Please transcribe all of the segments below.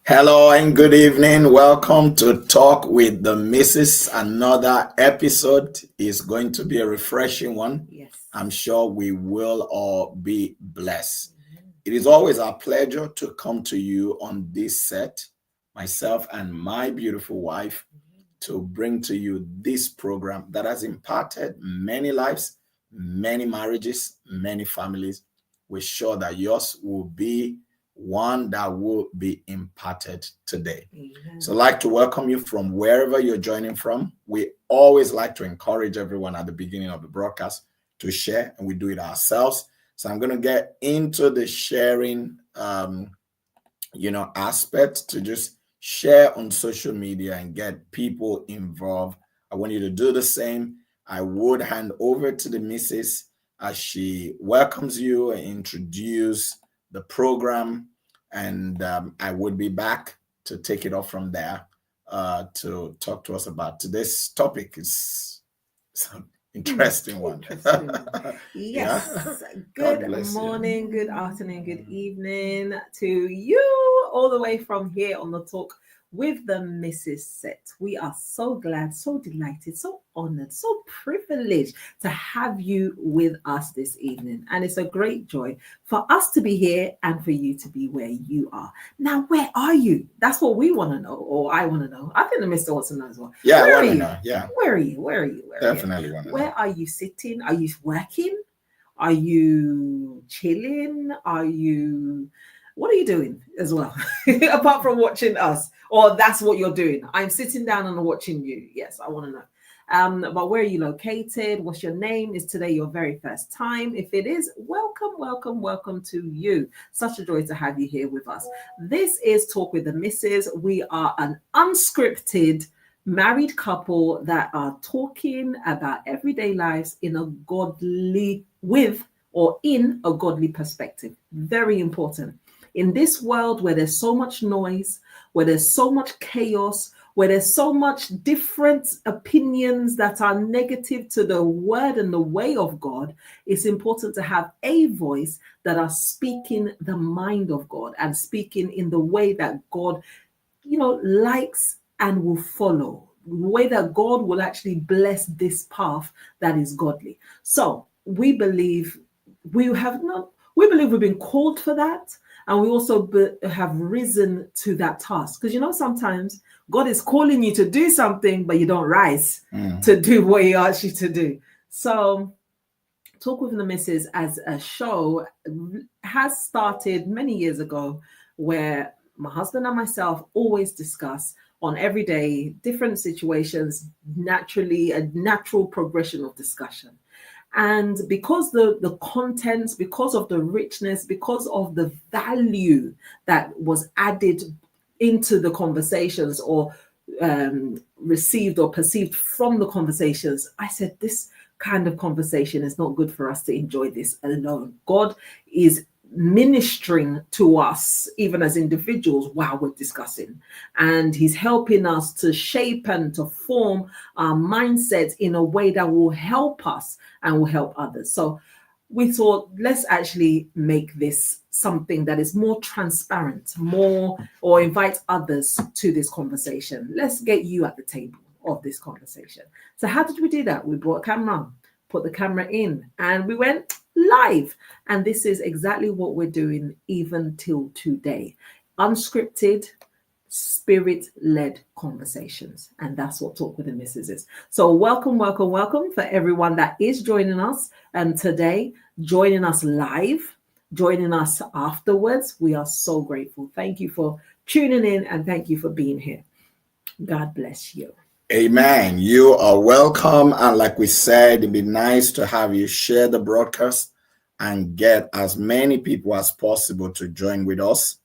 Hello and good evening. Welcome to Talk with the Missus. Another episode is going to be a refreshing one. Yes. I'm sure we will all be blessed. It is always our pleasure to come to you on this set, myself and my beautiful wife, to bring to you this program that has impacted many lives, many marriages, many families. We're sure that yours will be one that will be imparted today. Amen. So I'd like to welcome you from wherever you're joining from. We always like to encourage everyone at the beginning of the broadcast to share, and we do it ourselves. So I'm going to get into the sharing, aspect to just share on social media and get people involved. I want you to do the same. I would hand over to the missus as she welcomes you and introduce the program, and I would be back to take it off from there to talk to us about today's topic. It's an interesting one. Interesting. Yeah. Yes. God Good bless you. morning, good afternoon, good evening to you all the way from here on the Talk with the Mrs. Set. We are so glad, so delighted, so honored, so privileged to have you with us this evening. And it's a great joy for us to be here and for you to be where you are. Now, where are you? That's what we want to know, or I want to know. I think the Mr. wants to know as well. Yeah, Where I are want to you? know. Yeah, Where are you? Where are you? Where are you? definitely want to know. Where are you sitting? Are you working? Are you chilling? What are you doing as well? Apart from watching us, or that's what you're doing. I'm sitting down and watching you. Yes, I want to know. But where are you located? What's your name? Is today your very first time? If it is, welcome, welcome, welcome to you. Such a joy to have you here with us. This is Talk with the Missus. We are an unscripted married couple that are talking about everyday lives in a godly with or in a godly perspective. Very important. In this world where there's so much noise, where there's so much chaos, where there's so much different opinions that are negative to the word and the way of God, it's important to have a voice that are speaking the mind of God and speaking in the way that God, likes and will follow, the way that God will actually bless this path that is godly. So we believe we believe we've been called for that, and we also have risen to that task. Because sometimes God is calling you to do something, but you don't rise to do what He asks you to do. So Talk with the Missus as a show has started many years ago, where my husband and myself always discuss on everyday different situations, naturally a natural progression of discussion. And because the contents, because of the richness, because of the value that was added into the conversations, or received or perceived from the conversations, I said, this kind of conversation is not good for us to enjoy this alone. God is ministering to us even as individuals while we're discussing, and He's helping us to shape and to form our mindsets in a way that will help us and will help others. So we thought, let's actually make this something that is more transparent, or invite others to this conversation. Let's get you at the table of this conversation. So how did we do that? We brought a camera, put the camera in, and we went live. And this is exactly what we're doing even till today. Unscripted, spirit-led conversations. And that's what Talk with the Missus is. So welcome, welcome, welcome for everyone that is joining us today, joining us live, joining us afterwards. We are so grateful. Thank you for tuning in, and thank you for being here. God bless you. Amen. You are welcome. And like we said, it'd be nice to have you share the broadcast and get as many people as possible to join with us.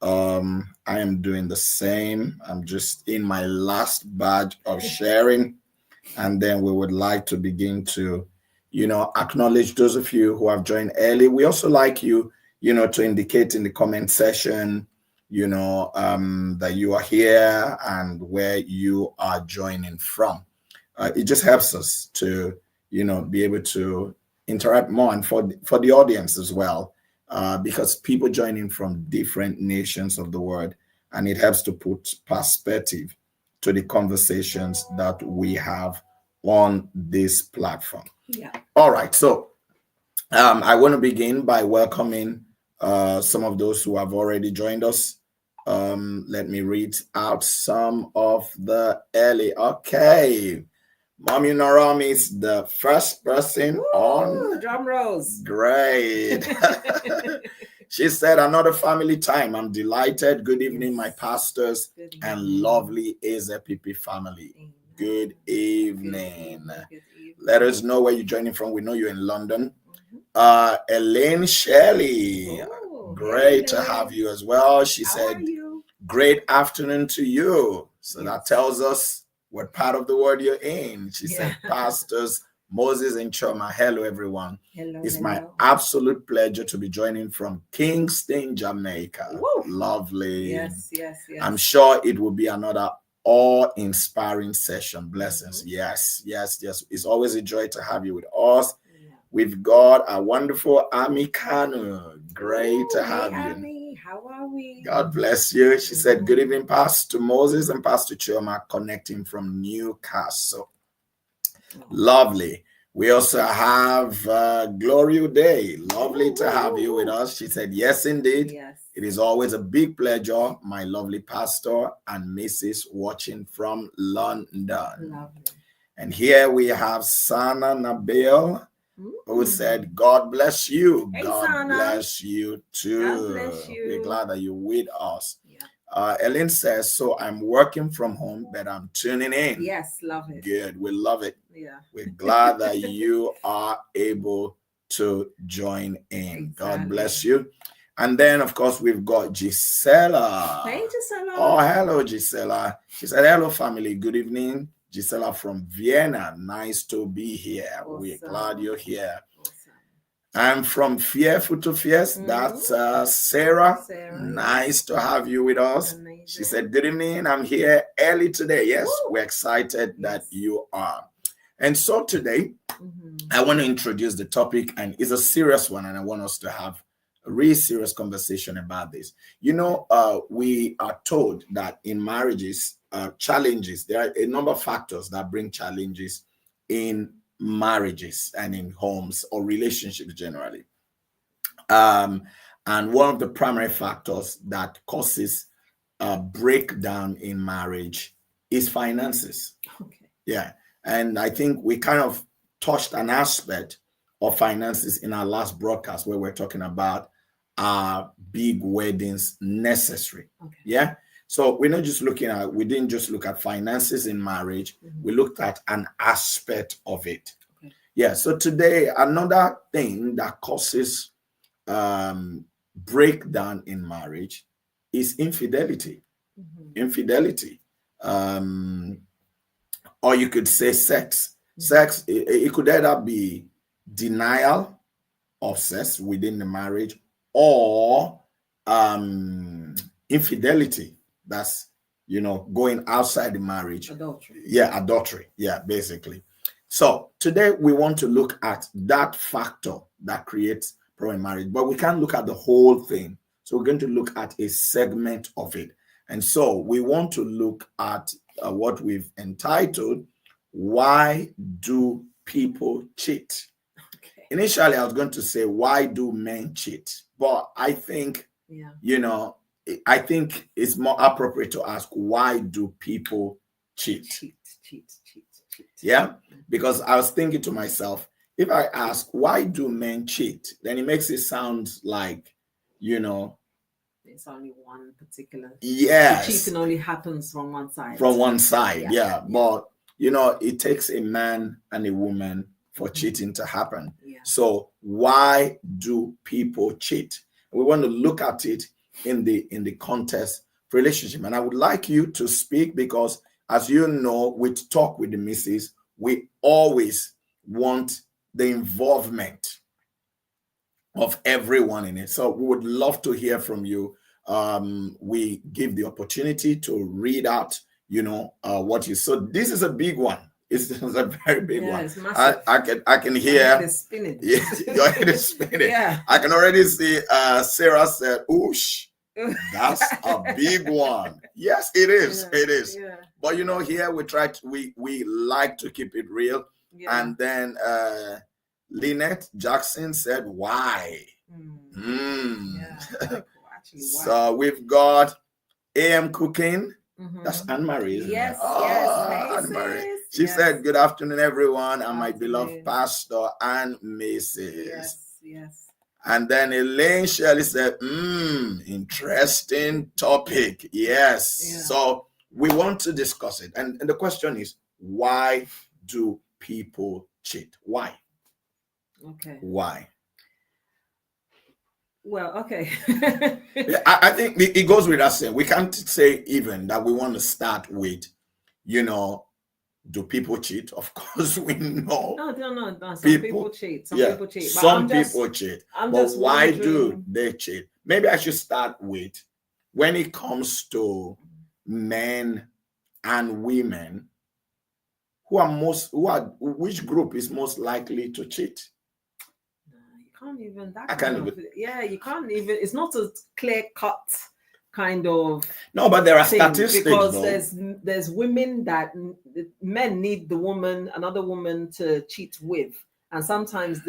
I am doing the same. I'm just in my last batch of sharing. And then we would like to begin to, acknowledge those of you who have joined early. We also like you, to indicate in the comment section, that you are here and where you are joining from. It just helps us to, be able to interact more, and for the audience as well, because people joining from different nations of the world, and it helps to put perspective to the conversations that we have on this platform. Yeah. All right. So I want to begin by welcoming some of those who have already joined us. Let me read out some of the early. Okay. Mommy Noram is the first person on. Drum rolls. Great. She said, another family time. I'm delighted. Good evening, my pastors and lovely AZPP family. Amen. Good evening. Good evening. Let us know where you're joining from. We know you're in London. Mhm. Elaine Shelley. Oh, Great hey, to have you as well. She How said, are you? great afternoon to you. So that Yes. tells us what part of the world you're in. She said, Pastors Moses and Chioma. Hello, everyone. Hello. It's my absolute pleasure to be joining from Kingston, Jamaica. Woo. Lovely. Yes. I'm sure it will be another awe-inspiring session. Blessings. Yes. It's always a joy to have you with us. Yeah. We've got a wonderful Ami Kanu. Great to have you. Ami, how are we? God bless you. She said, good evening, Pastor Moses and Pastor Chioma, connecting from Newcastle. Lovely. We also have Gloria Day. Lovely to have you with us. She said, yes, indeed. Yes. It is always a big pleasure, my lovely pastor and Mrs. watching from London. Lovely. And here we have Sana Nabil, who said, God bless you. Hey, God Sana. bless you too. God bless you. We're glad that you're with us. Yeah. Ellen says, so I'm working from home, but I'm tuning in. Yes, love it. Good. We love it. Yeah. We're glad that you are able to join in. Exactly. God bless you. And then, of course, we've got Gisela. Hey, Gisela. Oh, hello, Gisela. She said, hello, family. Good evening. Gisela from Vienna. Nice to be here. Awesome. We're glad you're here. Awesome. I'm from Fearful to Fierce. That's Sarah. Nice to have you with us. Amazing. She said, good evening. I'm here early today. Yes, Woo. we're excited that you are. And so today, I want to introduce the topic, and it's a serious one, and I want us to have a really serious conversation about this. You know, we are told that in marriages, challenges, there are a number of factors that bring challenges in marriages and in homes or relationships generally. And one of the primary factors that causes a breakdown in marriage is finances. Okay. Yeah. And I think we kind of touched an aspect of finances in our last broadcast where we're talking about big weddings necessary. Okay. Yeah. So we didn't just look at finances in marriage. We looked at an aspect of it. Okay. Yeah. So today, another thing that causes breakdown in marriage is infidelity. Infidelity. Or you could say sex. Sex, it could either be denial of sex within the marriage or infidelity. That's, going outside the marriage. Adultery. Yeah, adultery. Yeah, basically. So today we want to look at that factor that creates problem in marriage, but we can't look at the whole thing. So we're going to look at a segment of it. And so we want to look at what we've entitled, Why Do People Cheat? Okay. Initially, I was going to say, why do men cheat? But I think, I think it's more appropriate to ask, why do people cheat? Cheat. Yeah, because I was thinking to myself, if I ask, why do men cheat? Then it makes it sound like, it's only one particular. Yes. The cheating only happens from one side. From one side, yeah. But, it takes a man and a woman for cheating to happen. Yeah. So why do people cheat? We want to look at it in the context of relationship. And I would like you to speak because, as you know, with Talk with the Missus, we always want the involvement of everyone in it. So we would love to hear from you. We give the opportunity to read out, what you. So this is a big one. It's a very big one. It's massive. I can hear. It's spinning. Your head is spinning. Yeah. I can already see. Sarah said, "Oosh." That's a big one. Yes, it is. Yeah, It is. yeah, But here we try to we like to keep it real. yeah. And then Lynette Jackson said, why? Yeah, very cool. Actually, why? So we've got AM Cooking. Mhm. That's Anne Marie, isn't Yes, it? yes. Oh, Hey, Anne Marie. sis. She Yes. said, good afternoon, everyone, and my beloved Afternoon. pastor and Mrs. Yes, yes. And then Elaine Shirley said, interesting topic. Yes. Yeah. So we want to discuss it. And the question is, why do people cheat? Why? Okay. Why? Well, okay. Yeah, I think it goes with us saying we can't say even that we want to start with, do people cheat? Of course, we know. No. Some people cheat. Some people cheat. But Some people cheat. But why do they cheat? Maybe I should start with when it comes to men and women, which group is most likely to cheat? You can't even. You can't even. It's not a clear cut kind of. No, but there are statistics because though. there's women that men need the woman, another woman to cheat with, and sometimes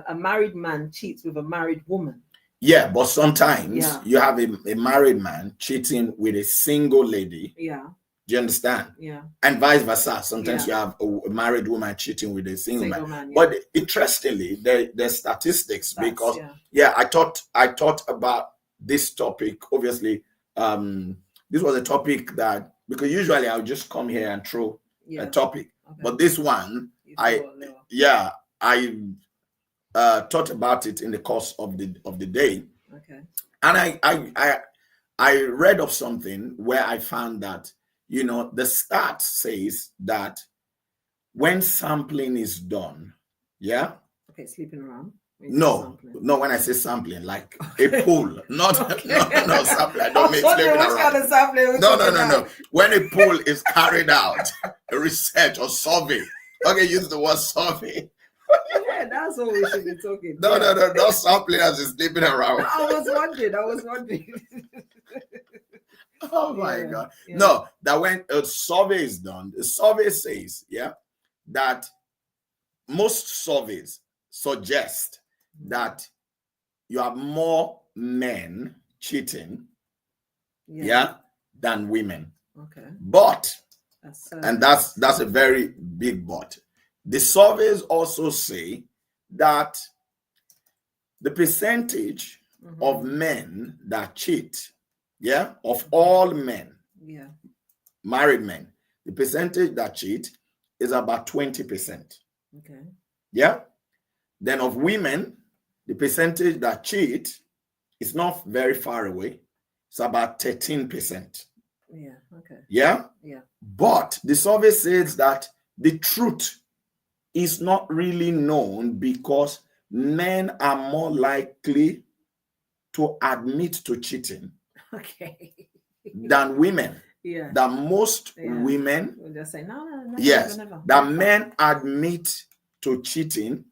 a married man cheats with a married woman. Yeah, but sometimes you have a married man cheating with a single lady. Yeah. Do you understand? Yeah. And vice versa. Sometimes you have a married woman cheating with a single man. But interestingly, there's statistics because I thought about this topic. Obviously, this was a topic that, because usually I'll just come here and throw a topic. Okay. But this one, I thought about it in the course of the day. Okay. And I read of something where I found that the stat says that when sampling is done, okay, sleeping around. No, when I say sampling, like a pool, not sampling. I don't mean sleeping around. Kind of sampling No. When a pool is carried out, a research or survey. Okay, use the word survey. Yeah, that's what we should be talking. No, not sampling as is sleeping around. I was wondering. Oh my God. Yeah. No, that when a survey is done, the survey says, that most surveys suggest that you have more men cheating, than women. Okay. But, and that's a very big but, the surveys also say that the percentage of men that cheat, of all men, married men, the percentage that cheat is about 20%. Okay. Yeah. Then of women, the percentage that cheat is not very far away. It's about 13%. Yeah. Okay. Yeah. Yeah. But the survey says that the truth is not really known because men are more likely to admit to cheating than women. Yeah. That most women will just say no. Yes. Never. That men admit to cheating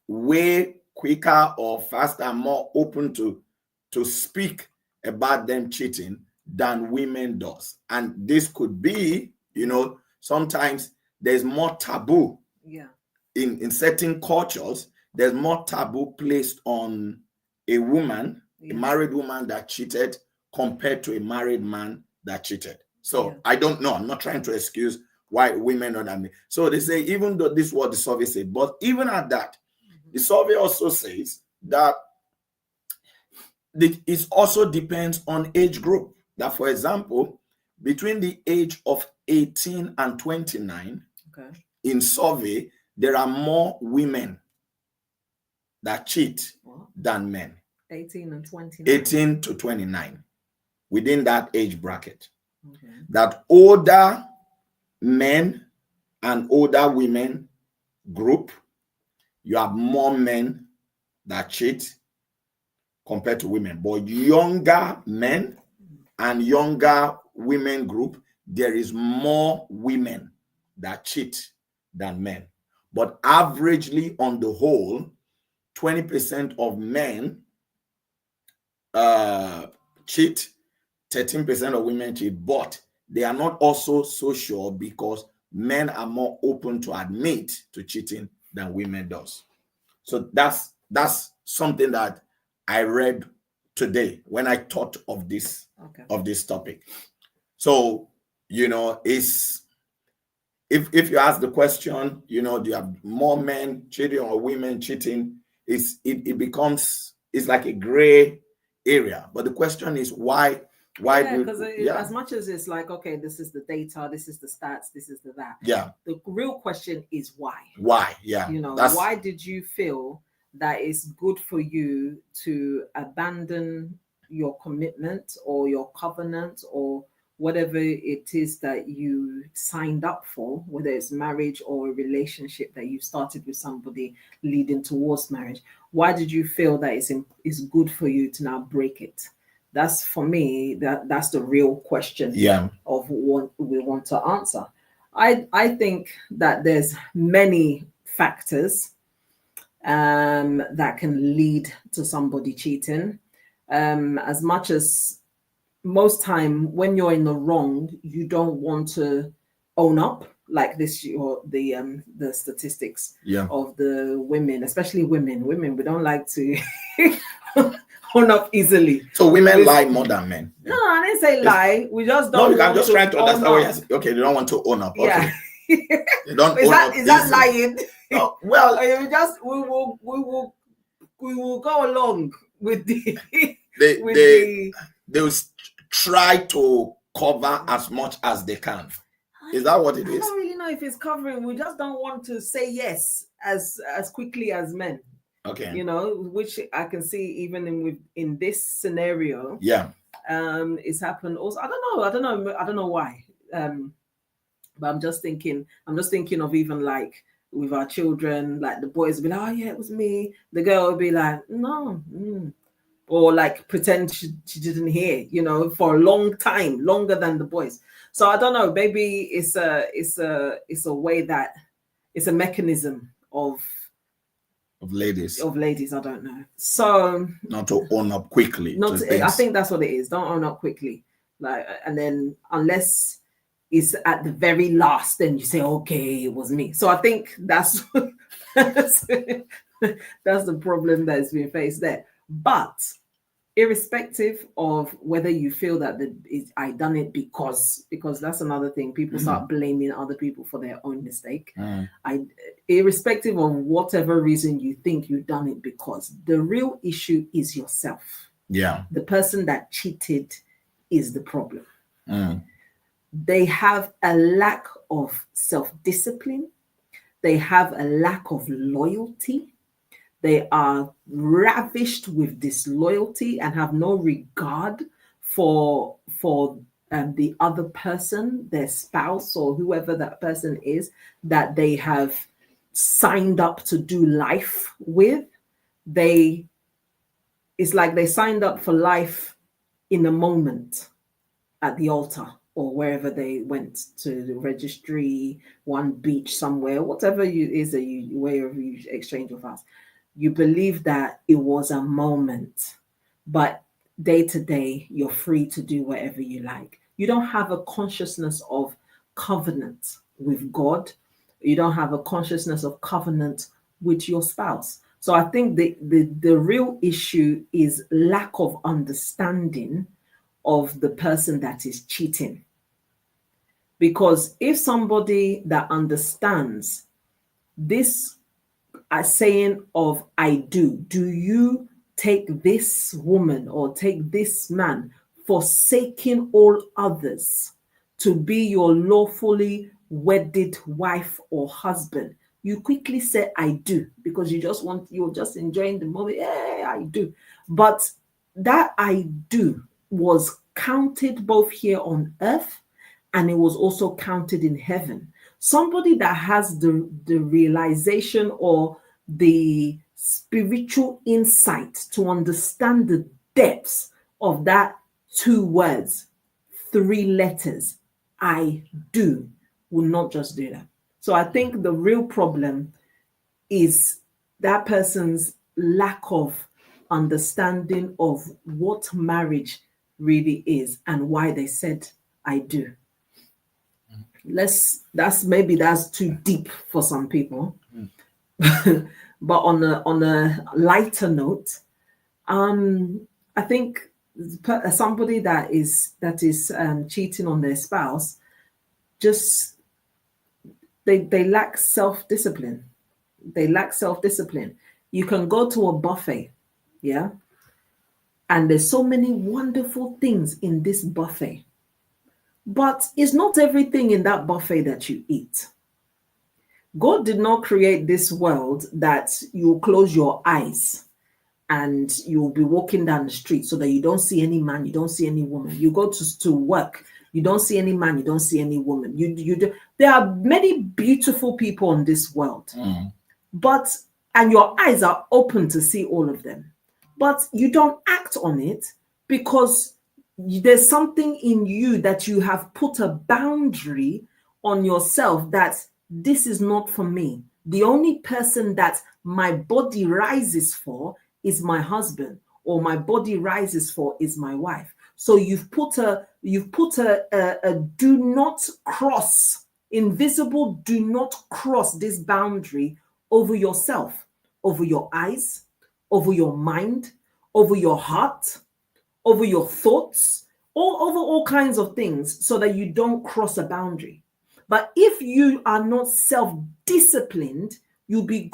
way quicker or faster, more open to speak about them cheating than women does. And this could be, sometimes there's more taboo. Yeah. In certain cultures, there's more taboo placed on a woman, a married woman that cheated compared to a married man that cheated. So I don't know. I'm not trying to excuse why women are that. So they say, even though this is what the survey said, but even at that, the survey also says that it also depends on age group. That, for example, between the age of 18 and 29, in survey, there are more women that cheat than men. 18 and 29. 18 to 29, within that age bracket. Okay. That older men and older women group, you have more men that cheat compared to women. But younger men and younger women group, there is more women that cheat than men. But averagely, on the whole, 20% of men cheat, 13% of women cheat, but they are not also so sure because men are more open to admit to cheating than women does. So that's something that I read today when I thought of this topic. So, it's if you ask the question, do you have more men cheating or women cheating? It becomes, it's like a gray area. But the question is why because as much as it's like, okay, this is the data, this is the stats, this is the that. Yeah. The real question is why. Why? Yeah. Why did you feel that it's good for you to abandon your commitment or your covenant or whatever it is that you signed up for, whether it's marriage or a relationship that you started with somebody leading towards marriage? Why did you feel that it's good for you to now break it? That's, for me, that's the real question of what we want to answer. I think that there's many factors that can lead to somebody cheating. As much as most time when you're in the wrong, you don't want to own up, like this, or the statistics of the women, especially women. We don't like to own up easily. So women lie more than men. No, I didn't say lie. We just don't. No, I'm just trying to understand what you're saying. Okay, they don't want to own up. Okay. Yeah. They don't is own that up is that easily. lying? No, well, we will go along with the they will try to cover as much as they can. Is that what it is? I don't really know if it's covering. We just don't want to say yes as quickly as men. Okay. Which I can see even in this scenario. Yeah. It's happened also. I don't know why. But I'm just thinking of even like with our children, like the boys will be like, oh yeah, it was me. The girl will be like, no. Or like pretend she didn't hear, for a long time, longer than the boys. So I don't know, maybe it's a way that it's a mechanism of ladies. I don't know. So not to own up quickly. I think that's what it is. Don't own up quickly. Like, and then unless it's at the very last, then you say, okay, it was me. So I think that's that's the problem that's being faced there. But irrespective of whether you feel that I done it because that's another thing. People start blaming other people for their own mistake. Irrespective of whatever reason you think you've done it because, the real issue is yourself. Yeah. The person that cheated is the problem. They have a lack of self-discipline. They have a lack of loyalty. They are ravished with disloyalty and have no regard for the other person, their spouse or whoever that person is that they have signed up to do life with. It's like they signed up for life in a moment at the altar or wherever they went to the registry, one beach somewhere, whatever wherever you exchange your vows. You believe that it was a moment, but day to day, you're free to do whatever you like. You don't have a consciousness of covenant with God. You don't have a consciousness of covenant with your spouse. So I think the real issue is lack of understanding of the person that is cheating. Because if somebody that understands this saying of I do you take this woman or take this man, forsaking all others, to be your lawfully wedded wife or husband? You quickly say I do because you're just enjoying the moment. Yeah, I do. But that I do was counted both here on earth and it was also counted in heaven. Somebody that has the realization or the spiritual insight to understand the depths of that 2 words, 3 letters, I do, will not just do that. So I think the real problem is that person's lack of understanding of what marriage really is and why they said I do. That's too deep for some people. But on a lighter note, I think somebody that is cheating on their spouse, just they lack self-discipline. They lack self-discipline. You can go to a buffet, yeah, and there's so many wonderful things in this buffet, but it's not everything in that buffet that you eat. God did not create this world that you close your eyes and you'll be walking down the street so that you don't see any man, you don't see any woman. You go to work, you don't see any man, you don't see any woman. There are many beautiful people in this world, and your eyes are open to see all of them, but you don't act on it because there's something in you that you have put a boundary on yourself that this is not for me. The only person that my body rises for is my husband, or my body rises for is my wife. So you've put a do not cross, invisible do not cross this boundary over yourself, over your eyes, over your mind, over your heart, over your thoughts, over all kinds of things, so that you don't cross a boundary. But if you are not self-disciplined, you'll be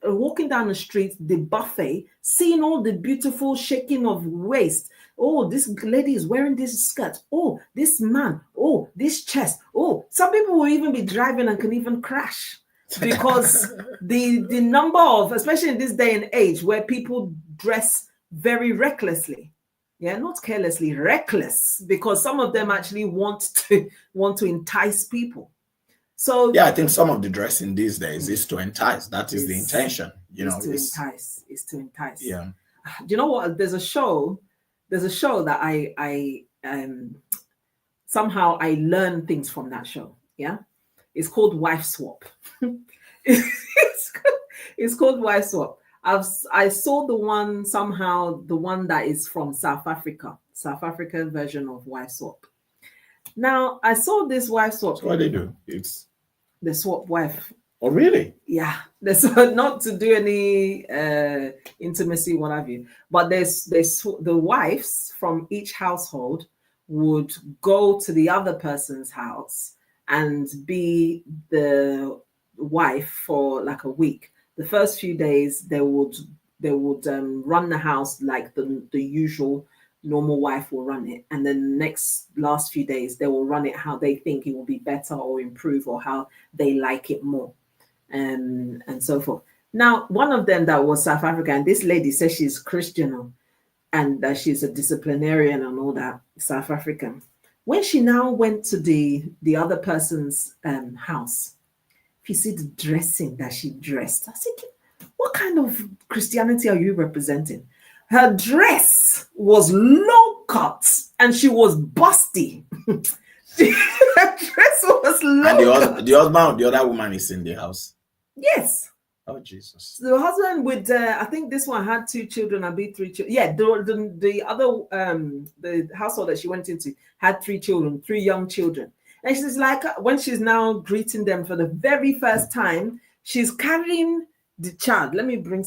walking down the street, the buffet, seeing all the beautiful shaking of waist. Oh, this lady is wearing this skirt. Oh, this man. Oh, this chest. Oh, some people will even be driving and can even crash because the number of, especially in this day and age where people dress very recklessly. Yeah, not carelessly, reckless, because some of them actually want to entice people. So yeah, I think some of the dressing these days is to entice. That is the intention. Entice. Yeah. Do you know what? There's a show that I somehow I learn things from that show. Yeah, it's called Wife Swap. It's called Wife Swap. I saw the one that is from South African version of Wife Swap. Now I saw this Wife Swap. So what they do? It's the swap wife. Oh, really? Yeah, there's not to do any intimacy, what have you. But there's the wives from each household would go to the other person's house and be the wife for like a week. The first few days they would run the house like the usual normal wife will run it, and then the last few days they will run it how they think it will be better or improve or how they like it more, and so forth. Now, one of them that was South African, and this lady says she's Christian and that she's a disciplinarian and all that, South African. When she now went to the other person's house, if you see the dressing that she dressed, I said, what kind of Christianity are you representing? Her dress was low cut and she was busty. Her dress was low cut. And the husband, the other woman is in the house. Yes. Oh, Jesus. The husband with, I think this one had 2 children, I'll be 3 children. Yeah, the other, the household that she went into had 3 children, 3 young children. And she's like, when she's now greeting them for the very first time, she's carrying the child. Let me bring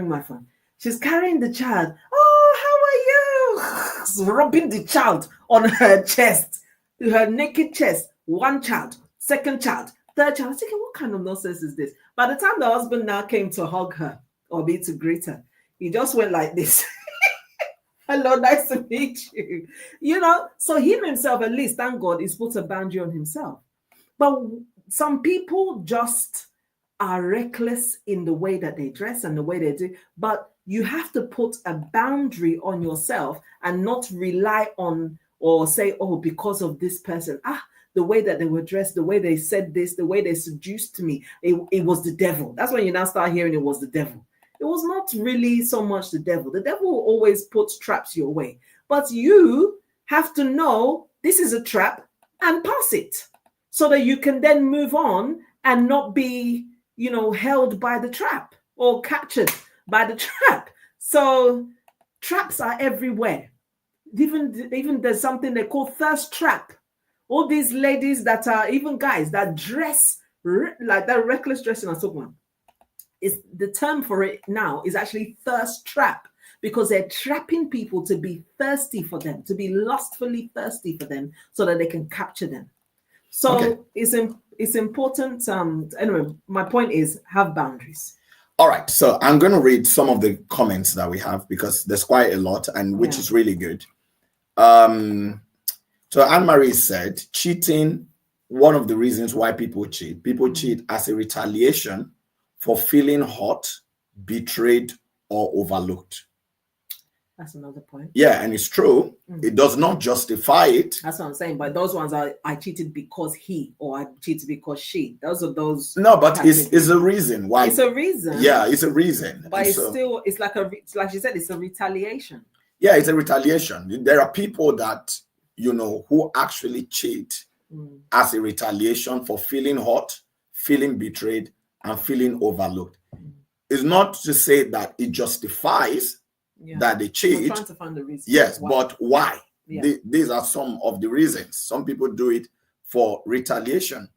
my phone. She's carrying the child. Oh, how are you? Rubbing the child on her chest, her naked chest. 1 child, 2nd child, 3rd child. I was thinking, what kind of nonsense is this? By the time the husband now came to hug her or be to greet her, he just went like this. Hello, nice to meet you. So him himself, at least, thank God, he's put a boundary on himself. But some people just are reckless in the way that they dress and the way they do. But you have to put a boundary on yourself and not rely on or say, oh, because of this person, the way that they were dressed, the way they said this, the way they seduced me, it was the devil. That's when you now start hearing it was the devil. It was not really so much the devil. The devil always puts traps your way. But you have to know this is a trap and pass it so that you can then move on and not be, held by the trap or captured by the trap. So traps are everywhere. Even there's something they call thirst trap. All these ladies that are, even guys that dress like that reckless dressing and so on. Is the term for it now is actually thirst trap, because they're trapping people to be thirsty for them, to be lustfully thirsty for them, so that they can capture them. So it's important. Anyway, my point is, have boundaries. All right, so I'm going to read some of the comments that we have, because there's quite a lot, and which is really good. So Anne-Marie said, cheating, one of the reasons why people cheat as a retaliation for feeling hurt, betrayed, or overlooked. That's another point. Yeah, and it's true. It does not justify it. That's what I'm saying. But those ones are, I cheated because he, or I cheated because she. Those are those. No, but it's a reason why. It's a reason. Yeah, it's a reason. But it's still, it's like you said, it's a retaliation. Yeah, it's a retaliation. There are people that, who actually cheat as a retaliation for feeling hurt, feeling betrayed, and feeling overlooked. It's not to say that it justifies that they cheat. We're trying to find the reason. Yes, but why? Yeah. These are some of the reasons. Some people do it for retaliation.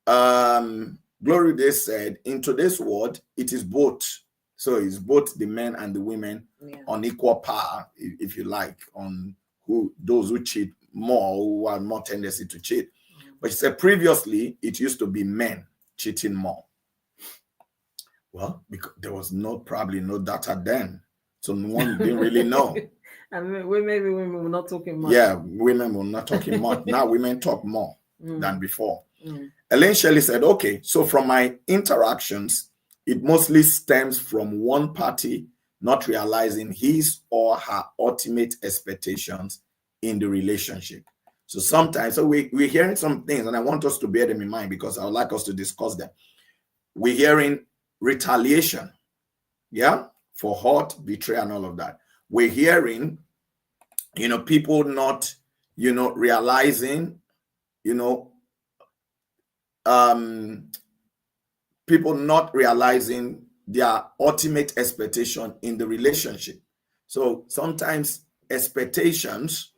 Glory Day said, in today's world, it is both. So it's both the men and the women on equal par, if you like, on those who cheat more, who have more tendency to cheat. But she said previously, it used to be men cheating more. Well, because there was probably no data then. So one didn't really know. And maybe women were not talking much. Yeah, women were not talking much. Now women talk more than before. Elaine Shelley said, okay, so from my interactions, it mostly stems from one party not realizing his or her ultimate expectations in the relationship. So sometimes, we're hearing some things, and I want us to bear them in mind, because I would like us to discuss them. We're hearing retaliation, for hurt, betrayal, and all of that. We're hearing, people not, realizing, people not realizing their ultimate expectation in the relationship. So sometimes expectations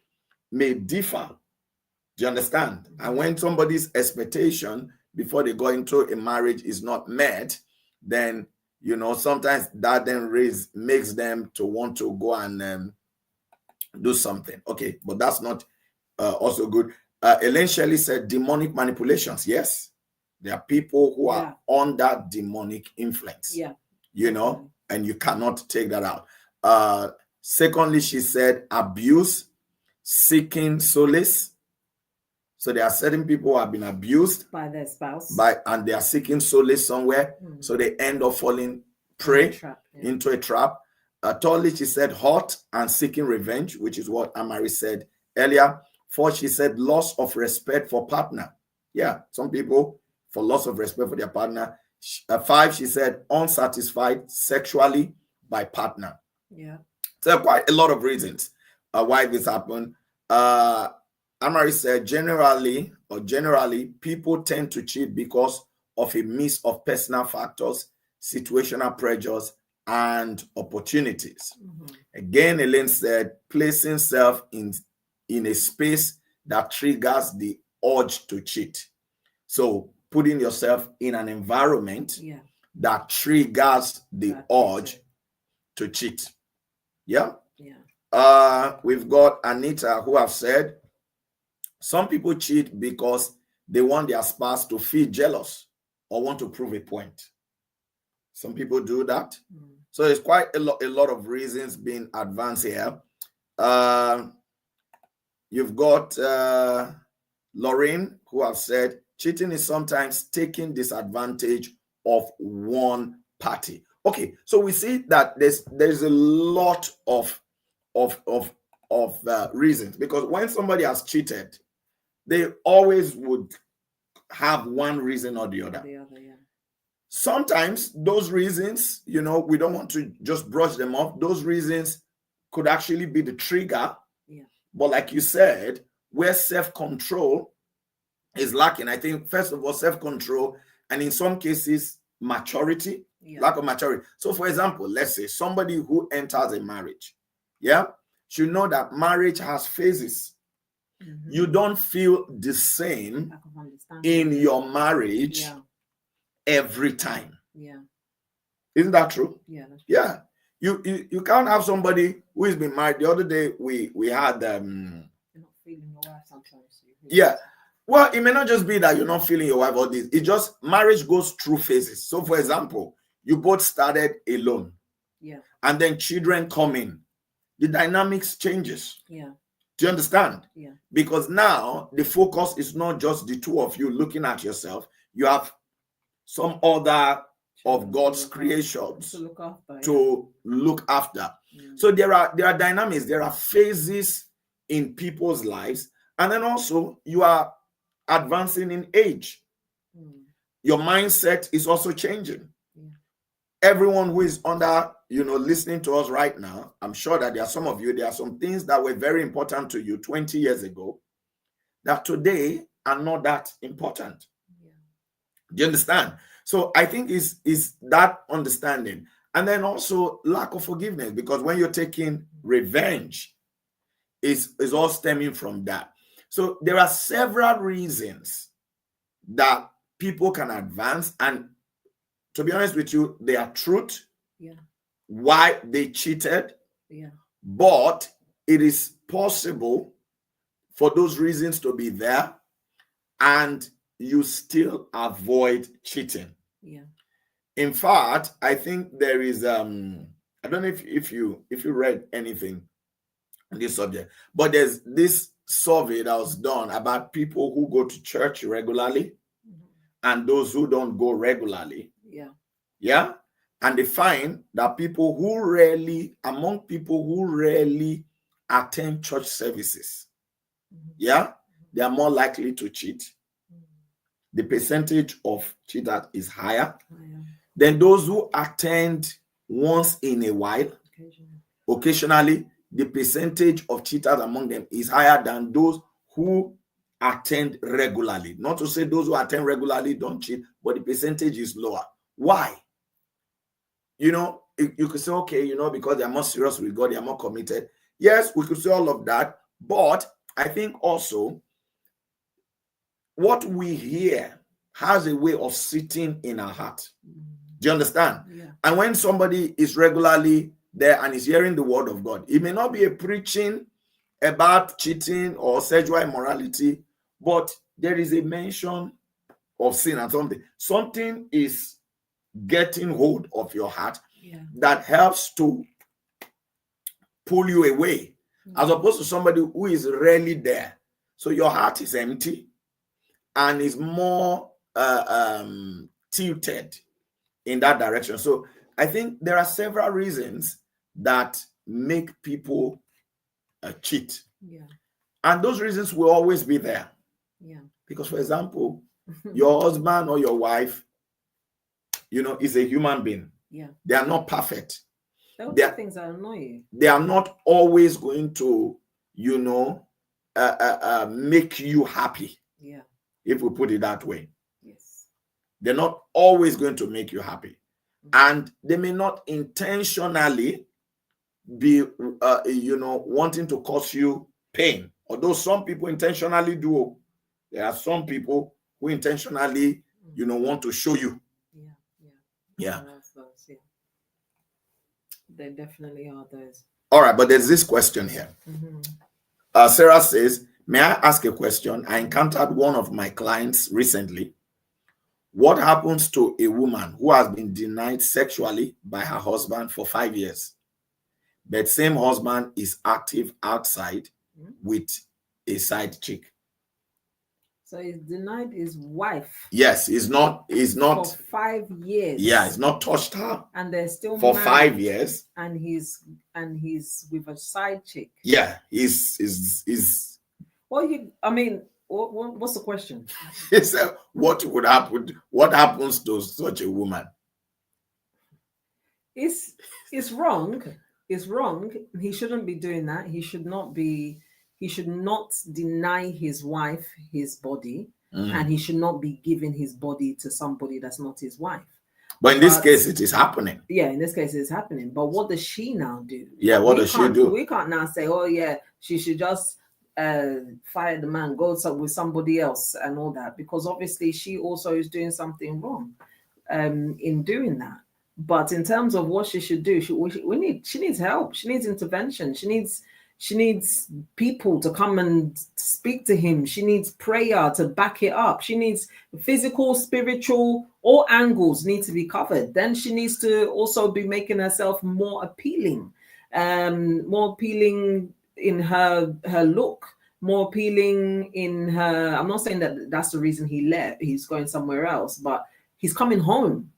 may differ. Do you understand? And when somebody's expectation before they go into a marriage is not met, then sometimes that then makes them to want to go and do something. Okay, but that's not also good. Elaine Shelley said demonic manipulations. Yes, there are people who are under demonic influence. Yeah, and you cannot take that out. Secondly, she said abuse, seeking solace. So there are certain people who have been abused by their spouse, and they are seeking solace somewhere. So they end up falling prey into a trap. Thirdly, she said hurt and seeking revenge, which is what Amari said earlier. Fourth, she said loss of respect for partner. Yeah, some people for loss of respect for their partner. 5, she said unsatisfied sexually by partner. Yeah. So quite a lot of reasons why this happened. Amari said generally, people tend to cheat because of a mix of personal factors, situational pressures, and opportunities. Again, Elaine said placing self in a space that triggers the urge to cheat. So putting yourself in an environment that triggers the urge to cheat. Yeah. We've got Anita, who have said some people cheat because they want their spouse to feel jealous or want to prove a point. Some people do that. So there's quite a lot of reasons being advanced here. You've got Lorraine, who have said cheating is sometimes taking disadvantage of one party. Okay, so we see that there's a lot of reasons, because when somebody has cheated, they always would have one reason or the other. Sometimes those reasons, we don't want to just brush them off. Those reasons could actually be the trigger. But like you said, where self-control is lacking, I think, first of all, self-control, and in some cases, maturity, lack of maturity. So for example, let's say somebody who enters a marriage, should know that marriage has phases. You don't feel the same in your marriage every time. Yeah. Isn't that true? Yeah. That's true. Yeah. You can't have somebody who has been married. The other day we had You're not feeling your wife sometimes. yeah. Well, it may not just be that you're not feeling your wife or this. It just marriage goes through phases. So for example, you both started alone. Yeah. And then children come in. The dynamics changes. Yeah. Do you understand? Yeah. Because now the focus is not just the two of you looking at yourself. You have some other of God's creations to look after. So there are dynamics, there are phases in people's lives, and then also you are advancing in age. Your mindset is also changing. Everyone who is under, listening to us right now, I'm sure that there are some of you, there are some things that were very important to you 20 years ago that today are not that important. Do you understand? So I think is that understanding. And then also lack of forgiveness, because when you're taking revenge, is all stemming from that. So there are several reasons that people can advance, and to be honest with you, they are truth. Why they cheated. But it is possible for those reasons to be there and you still avoid cheating. In fact, I think there is I don't know if you read anything on this subject, but there's this survey that was done about people who go to church regularly and those who don't go regularly. Yeah. And they find that among people who rarely attend church services, they are more likely to cheat. The percentage of cheaters is higher than those who attend once in a while. Occasionally, the percentage of cheaters among them is higher than those who attend regularly. Not to say those who attend regularly don't cheat, but the percentage is lower. Why? You could say, okay, because they are more serious with God, they are more committed. Yes, we could say all of that. But I think also what we hear has a way of sitting in our heart. Do you understand? And when somebody is regularly there and is hearing the word of God, it may not be a preaching about cheating or sexual immorality, but there is a mention of sin and something. Something is getting hold of your heart that helps to pull you away, as opposed to somebody who is rarely there. So your heart is empty and is more tilted in that direction. So I think there are several reasons that make people cheat. And those reasons will always be there. Because, for example, your husband or your wife, is a human being. They are not perfect. There are things that annoy you. They are not always going to, make you happy. If we put it that way. They're not always going to make you happy. And they may not intentionally be, wanting to cause you pain. Although some people intentionally do. There are some people who intentionally, want to show you. Yeah. There definitely are those. All right, but there's this question here. Sarah says, may I ask a question? I encountered one of my clients recently. What happens to a woman who has been denied sexually by her husband for 5 years? But same husband is active outside with a side chick. So he's denied his wife. Yes, he's not for 5 years. Yeah, he's not touched her. And they're still for married, 5 years. And he's with a side chick. Yeah, he's what's the question? He said, what would happen? What happens to such a woman? It's wrong. It's wrong. He shouldn't be doing that. He should not deny his wife his body, and he should not be giving his body to somebody that's not his wife. But in this case, it is happening. Yeah, in this case, it's happening. But what does she now do? Yeah, what does she do? We can't now say, oh yeah, she should just fire the man, go with somebody else and all that, because obviously she also is doing something wrong in doing that. But in terms of what she should do, she needs help. She needs intervention. She needs people to come and speak to him. She needs prayer to back it up. She needs physical, spiritual, all angles need to be covered. Then she needs to also be making herself more appealing in her look, more appealing in her. I'm not saying that that's the reason he left. He's going somewhere else, but he's coming home.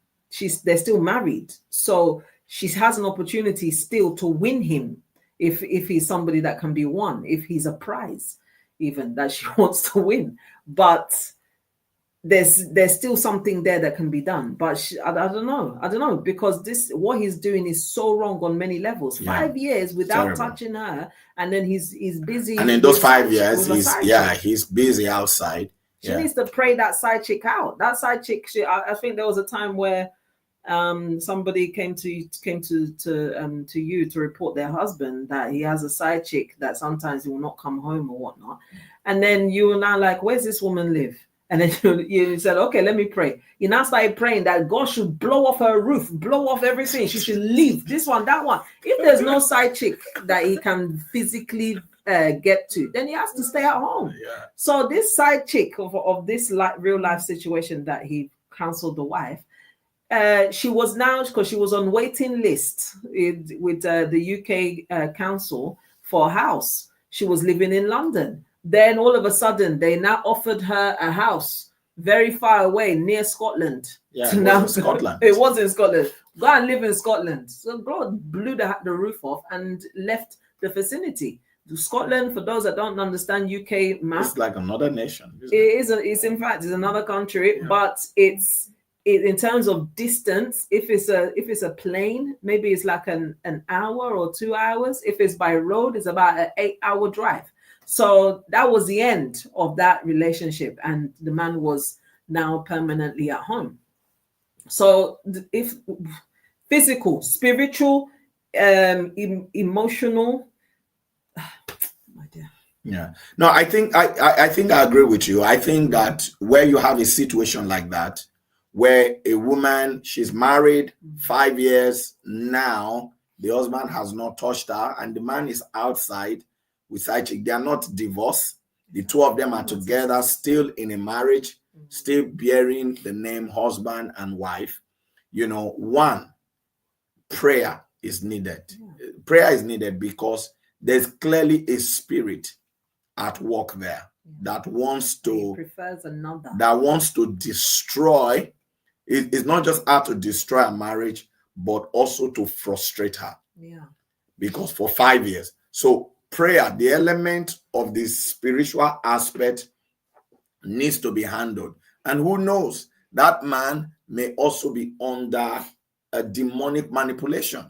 They're still married, so she has an opportunity still to win him. If he's somebody that can be won, if he's a prize, even that she wants to win, but there's still something there that can be done. But I don't know, because what he's doing is so wrong on many levels. 5 years without touching her, and then he's busy. And in those 5 years, he's busy outside. She needs to pray that side chick out. That side chick. I think there was a time where somebody came to you to report their husband that he has a side chick that sometimes he will not come home or whatnot, and then you were now like, where's this woman live? And then you said, okay, let me pray. You now started praying that God should blow off her roof, blow off everything. She should leave this one, that one. If there's no side chick that he can physically get to, then he has to stay at home. So this side chick of this real life situation that he counseled the wife, she was now, because she was on waiting list with the UK council for a house. She was living in London. Then all of a sudden, they now offered her a house very far away near Scotland. Yeah, it was in Scotland. It was in Scotland. Go and live in Scotland. So God blew the roof off and left the vicinity. Scotland, for those that don't understand UK map, it's like another nation. It's in fact another country, but it's in terms of distance. If it's a plane, maybe it's like an hour or 2 hours. If it's by road, it's about an 8-hour drive. So that was the end of that relationship, and the man was now permanently at home. So if physical, spiritual, emotional, my dear. Yeah. No, I think I agree with you. I think that where you have a situation like that, where a woman, she's married 5 years now, the husband has not touched her, and the man is outside with side chick. They are not divorced. The two of them are together, still in a marriage, still bearing the name husband and wife. One, prayer is needed. Prayer is needed because there's clearly a spirit at work there that wants to destroy. It's not just how to destroy a marriage, but also to frustrate her. Yeah. Because for 5 years. So prayer, the element of the spiritual aspect, needs to be handled. And who knows, that man may also be under a demonic manipulation.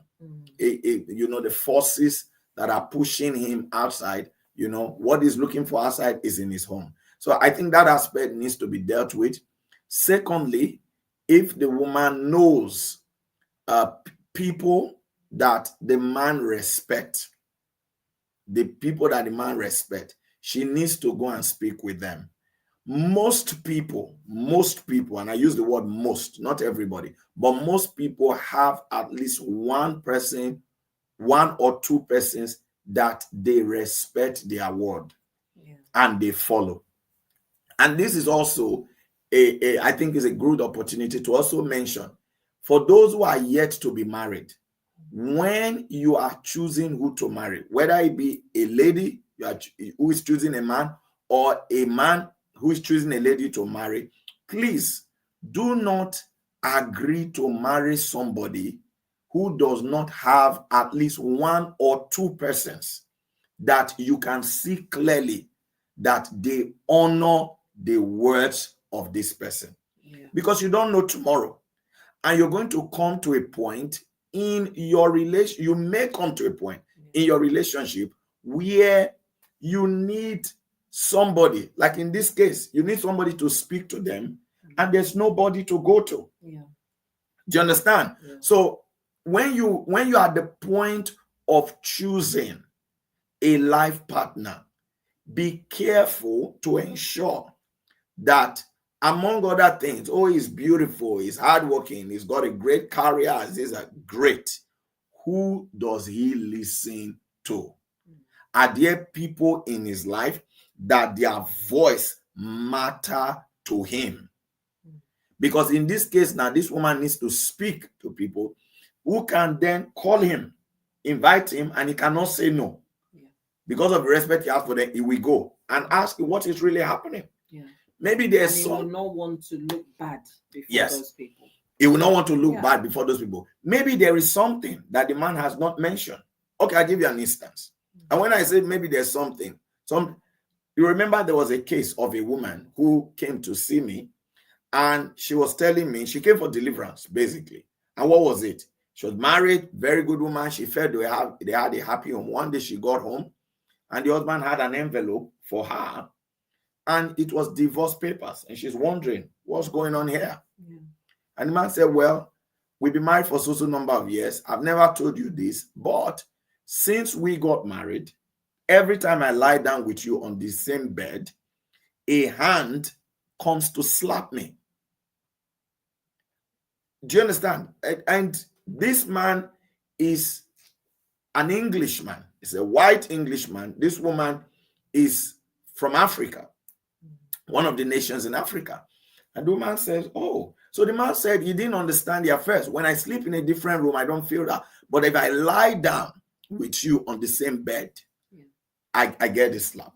The forces that are pushing him outside, what he's looking for outside is in his home. So I think that aspect needs to be dealt with. Secondly, if the woman knows people that the man respects, she needs to go and speak with them. Most people, and I use the word most, not everybody, but most people have at least one or two persons that they respect their word and they follow. And this is also I think is a good opportunity to also mention for those who are yet to be married, when you are choosing who to marry, whether it be a lady who is choosing a man or a man who is choosing a lady to marry, please do not agree to marry somebody who does not have at least one or two persons that you can see clearly that they honor the words of this person. Because you don't know tomorrow. And you're going to come to a point in your relation, you may come to a point in your relationship where you need somebody, like in this case, you need somebody to speak to them, and there's nobody to go to. Do you understand? Yeah. So when you are at the point of choosing a life partner, be careful to ensure that, among other things, oh, he's beautiful, he's hardworking, he's got a great career, these are great. Who does he listen to? Are there people in his life that their voice matter to him? Because in this case now, this woman needs to speak to people who can then call him, invite him, and he cannot say no. Yeah. Because of the respect he has for them, he will go and ask what is really happening. Yeah. Maybe there's and he will not want to look bad before those people. He will not want to look bad before those people. Maybe there is something that the man has not mentioned. Okay, I'll give you an instance. And when I say maybe there's something, you remember there was a case of a woman who came to see me, and she was telling me she came for deliverance, basically. And what was it? She was married, very good woman. She felt they had a happy home. One day she got home, and the husband had an envelope for her, and it was divorce papers. And she's wondering, what's going on here? Yeah. And the man said, well, we've been married for so number of years. I've never told you this, but since we got married, every time I lie down with you on the same bed, a hand comes to slap me. Do you understand? And this man is an Englishman. He's a white Englishman. This woman is from Africa, one of the nations in Africa. And the woman says, oh, so the man said he didn't understand the affairs. When I sleep in a different room, I don't feel that. But if I lie down with you on the same bed, I get this slap.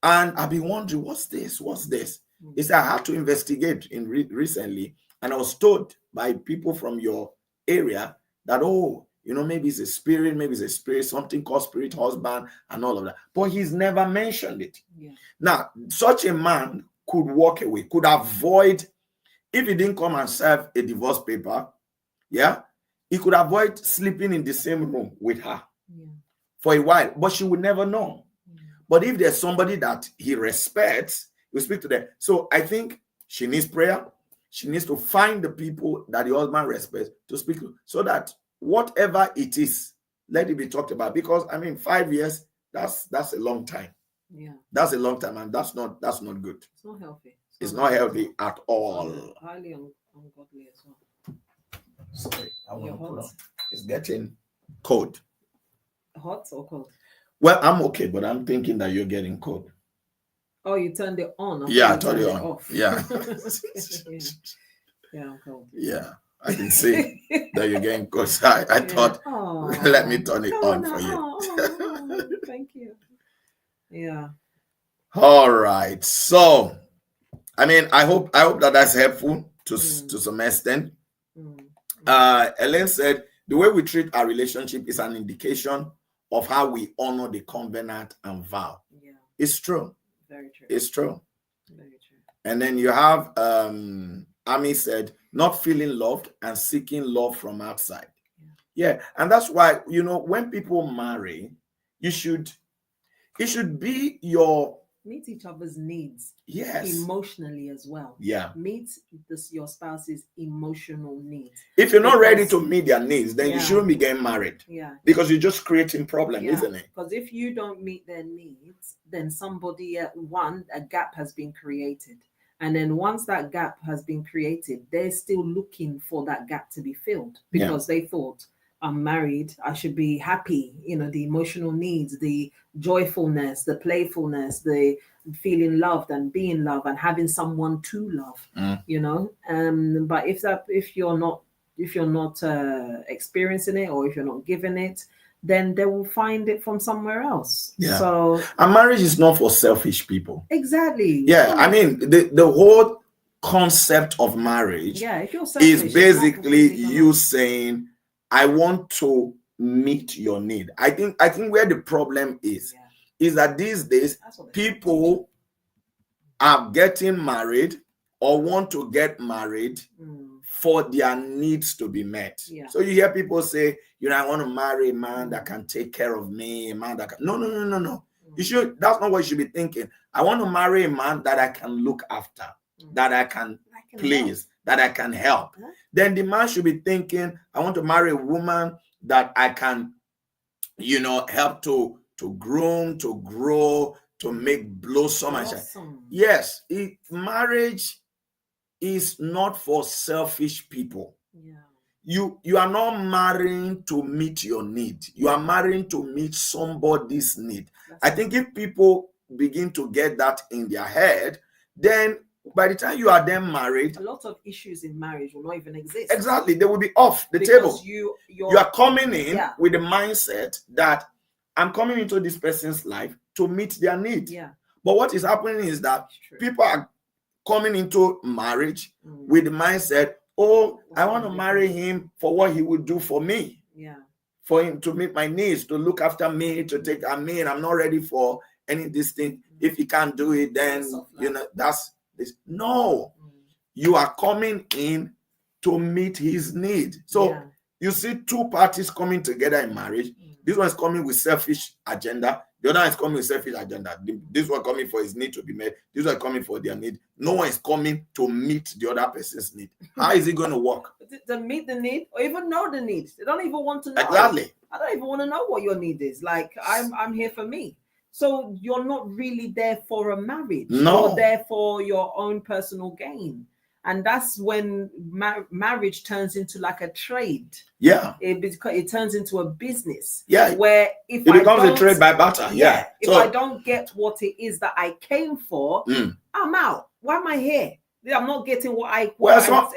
And I've been wondering, what's this? What's this? He said, I had to investigate recently. And I was told by people from your area that, oh, maybe it's a spirit, something called spirit husband and all of that. But he's never mentioned it. Yeah. Now, such a man could walk away, could avoid, if he didn't come and serve a divorce paper, he could avoid sleeping in the same room with her for a while, but she would never know. Yeah. But if there's somebody that he respects, you speak to them. So I think she needs prayer. She needs to find the people that the husband respects to speak to, so that whatever it is, let it be talked about. Because 5 years, that's a long time. Yeah, that's a long time, and that's not good. It's not healthy. It's not healthy at all. Highly ungodly as well. Sorry, I want to put on. It's getting cold. Hot or cold? Well, I'm okay, but I'm thinking that you're getting cold. Oh, you turned it on. I turned it on. Off. Yeah. Yeah, I'm cold. Yeah, I can see that you're getting cold. So I thought, let me turn it on for you. Thank you. Yeah. All right. So, I hope that's helpful to some extent. Ellen said, the way we treat our relationship is an indication of how we honor the covenant and vow. Yeah. It's true. Very true. It's true. Very true. And then you have Ami said, not feeling loved and seeking love from outside. Yeah. And that's why, when people marry, it should be meet each other's needs. Yes. Emotionally as well. Yeah. Meet your spouse's emotional needs. If you're not ready to meet their needs, then you shouldn't be getting married. Yeah. Because you're just creating problems, isn't it? Because if you don't meet their needs, then a gap has been created. And then once that gap has been created, they're still looking for that gap to be filled because they thought, I'm married, I should be happy, the emotional needs, the joyfulness, the playfulness, the feeling loved and being loved and having someone to love, but if you're not experiencing it, or if you're not giving it, then they will find it from somewhere else. Yeah. So, and marriage is not for selfish people. Exactly. Yeah. The whole concept of marriage if you're selfish, is basically you saying, I want to meet your need. I think where the problem is that these days people are getting married or want to get married for their needs to be met. Yeah. So you hear people say, I want to marry a man that can take care of me, a man that can... No. That's not what you should be thinking. I want to marry a man that I can look after, that I can please, that I can help. Then the man should be thinking, I want to marry a woman that I can, help to groom, to grow, to make blossom and shine. Yes, marriage is not for selfish people. You are not marrying to meet your need. You are marrying to meet somebody's need. I think if people begin to get that in their head, then by the time you are then married, a lot of issues in marriage will not even exist. Exactly, they will be off the table. You are coming in with the mindset that I'm coming into this person's life to meet their need. But what is happening is that people are coming into marriage with the mindset, I want to marry him for what he will do for me. For him to meet my needs, to look after me, to take. I'm not ready for any of these things. If he can't do it, then that's this. No, you are coming in to meet his need. So you see two parties coming together in marriage. This one is coming with selfish agenda. The other one is coming with selfish agenda. This one coming for his need to be met. This one coming for their need. No one is coming to meet the other person's need. How is it going to work? To meet the need or even know the need. They don't even want to know. Exactly. I don't even want to know what your need is. Like, I'm here for me. So you're not really there for a marriage. No. You're there for your own personal gain. And that's when marriage turns into like a trade. Yeah. It turns into a business. Yeah. Where it becomes a trade by barter. Yeah. If I don't get what it is that I came for, I'm out. Why am I here? I'm not getting what I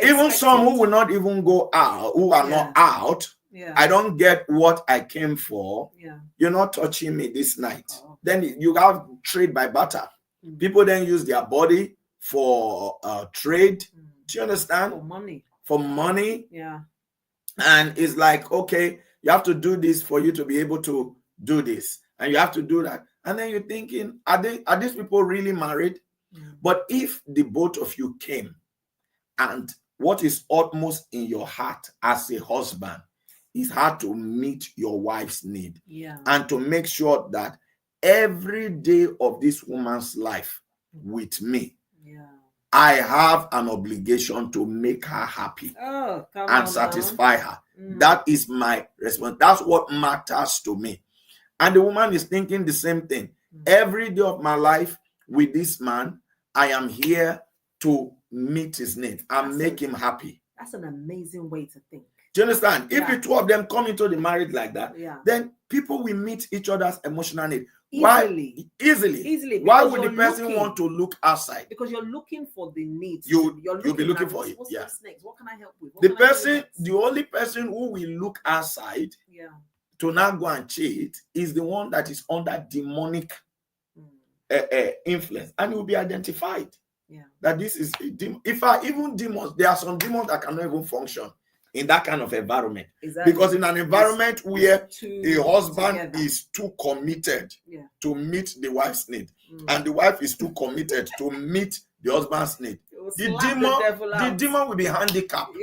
even some who will not even go out, who are not out. I don't get what I came for. You're not touching me this night. Then you have trade by barter. People then use their body for trade. Do you understand? For money. Yeah. And it's like, okay, you have to do this for you to be able to do this. And you have to do that. And then you're thinking, are these people really married? But if the both of you came, and what is utmost in your heart as a husband is how to meet your wife's need. And to make sure that every day of this woman's life with me, I have an obligation to make her happy and satisfy her. That is my response. That's what matters to me. And the woman is thinking the same thing. Every day of my life with this man, I am here to meet his need and make him happy. That's an amazing way to think. Do you understand? If the two of them come into the marriage like that, then people will meet each other's emotional need. Easily. Why would the person want to look outside? Because you're looking for the needs. You'll be looking for it. What's next? What can I help with? The only person who will look outside to not go and cheat is the one that is under demonic influence, and it will be identified that this is a demon. Even demons, there are some demons that cannot even function in that kind of environment. Because in an environment where a husband is too committed to meet the wife's need, and the wife is too committed to meet the husband's need, the demon will be handicapped.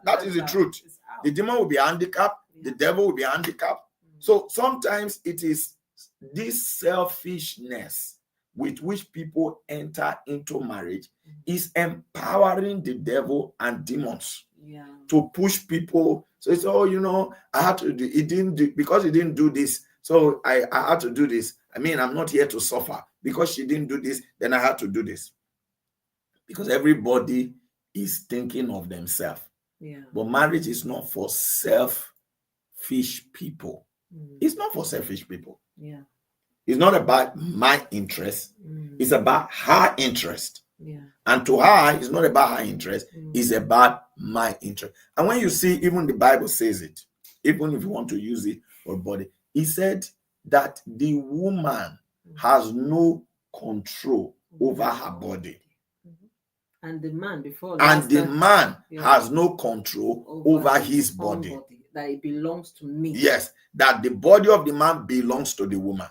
That is the truth. The demon will be handicapped. The devil will be handicapped. So sometimes it is this selfishness with which people enter into marriage is empowering the devil and demons to push people. So it's I had to do it, because he didn't do this, so I had to do this. I'm not here to suffer because she didn't do this, then I had to do this. Because everybody is thinking of themselves. But marriage is not for selfish people. It's not for selfish people. It's not about my interest. It's about her interest. And to her, it's not about her interest. It's about my interest. And when you see, even the Bible says it, even if you want to use it for body, he said that the woman has no control over her body. And the man has no control over his body. That it belongs to me. Yes, that the body of the man belongs to the woman.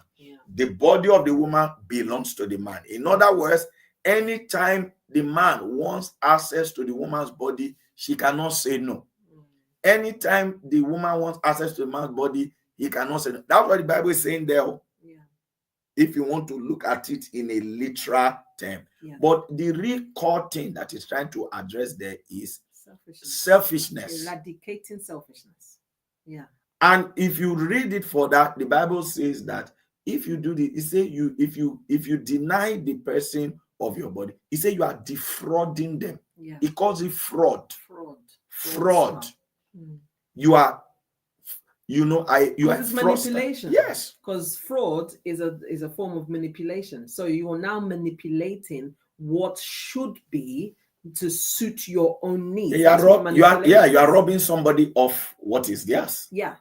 The body of the woman belongs to the man. In other words, anytime the man wants access to the woman's body, she cannot say no. Anytime the woman wants access to the man's body, he cannot say no. That's what the Bible is saying there. if you want to look at it in a literal term. Yeah. But the real core thing that is trying to address there is Selfishness. selfishness. Eradicating selfishness. Yeah. And if you read it for that, the Bible says that if you do this, it say if you deny the person of your body, it say you are defrauding them. Yeah. It calls it fraud. Fraud. You are, you are manipulation. Yes. Because fraud is a form of manipulation. So you are now manipulating what should be to suit your own needs. You are robbing somebody of what is theirs. Yeah.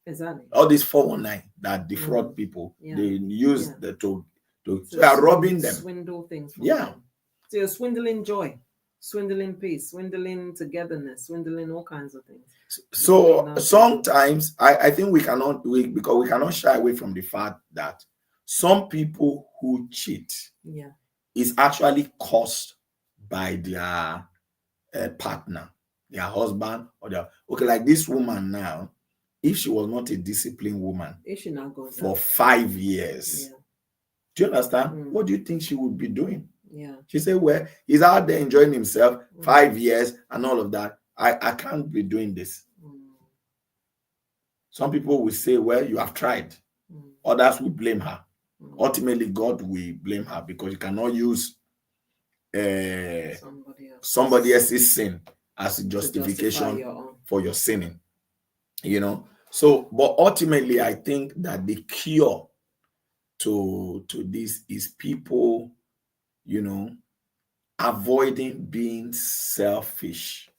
Exactly. All these 419 that defraud people, they use the to so you are robbing them. Swindle things from them. So you're swindling joy, swindling peace, swindling togetherness, swindling all kinds of things. So sometimes I think because we cannot shy away from the fact that some people who cheat is actually caused by their partner, their husband, or like this woman now. If she was not a disciplined woman for 5 years, do you understand? What do you think she would be doing? Yeah. She said, well, he's out there enjoying himself 5 years and all of that. I can't be doing this. Some people will say, well, you have tried. Others will blame her. Ultimately, God will blame her because you cannot use somebody else's sin as a justification for your sinning. So, but ultimately, I think that the cure to this is people, avoiding being selfish,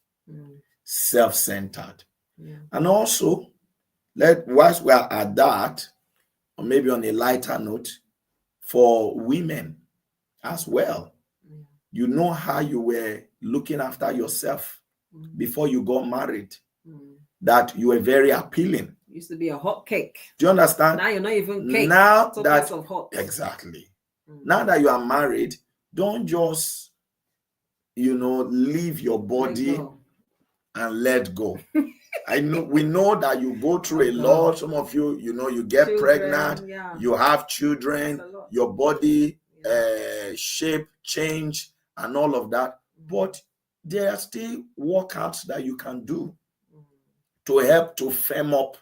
self-centered. And also, whilst we are at that, or maybe on a lighter note, for women as well, you know how you were looking after yourself before you got married. That you were very appealing. Used to be a hot cake. Do you understand? Now you're not even cake. Now that of hot. Exactly. Now that you are married, don't just leave your body and let go. We know that you go through a lot. Some of you, you get pregnant, you have children, your body shape change and all of that. But there are still workouts that you can do to help to firm up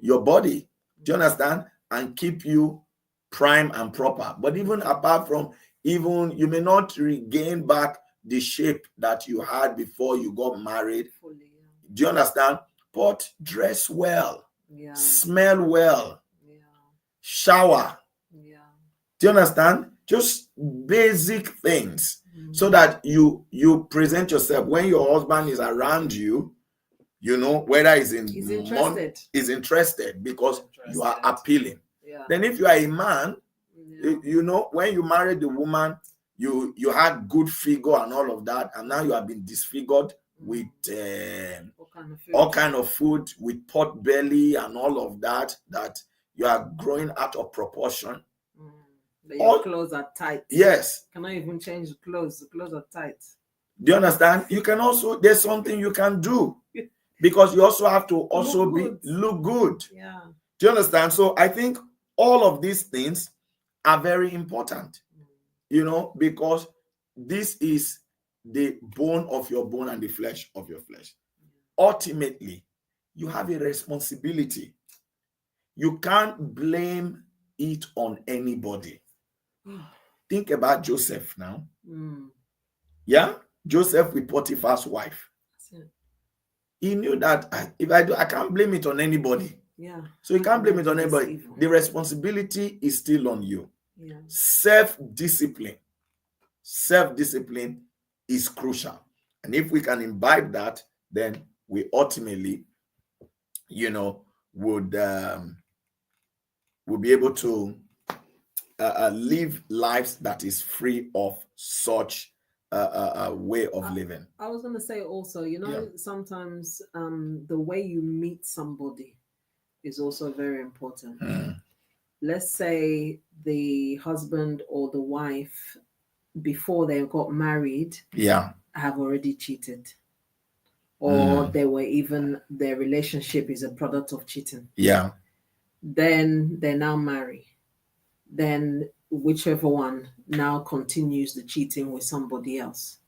your body. Do you understand? And keep you prime and proper. But even apart from, you may not regain back the shape that you had before you got married. Do you understand? But dress well, smell well, shower. Do you understand? Just basic things so that you present yourself when your husband is around you. Whether he's interested because you are appealing. Then if you are a man, when you married the woman, you had good figure and all of that, and now you have been disfigured with all kind of food, with pot belly and all of that you are growing out of proportion. Your clothes are tight. Yes. Cannot even change the clothes. The clothes are tight. Do you understand? You can also, there's something you can do. Because you also have to look good. Yeah. Do you understand? So I think all of these things are very important, because this is the bone of your bone and the flesh of your flesh. Ultimately, you have a responsibility. You can't blame it on anybody. Think about Joseph now. Yeah? Joseph with Potiphar's wife. He knew that if I do, I can't blame it on anybody. Yeah. So you can't blame it on anybody. The responsibility is still on you. Yeah. Self-discipline is crucial. And if we can imbibe that, then we ultimately, would be able to live lives that is free of such a way of living. I was going to say also, sometimes the way you meet somebody is also very important. Let's say the husband or the wife, before they got married, have already cheated. Or their relationship is a product of cheating. Yeah. Then they now marry. then whichever one now continues the cheating with somebody else.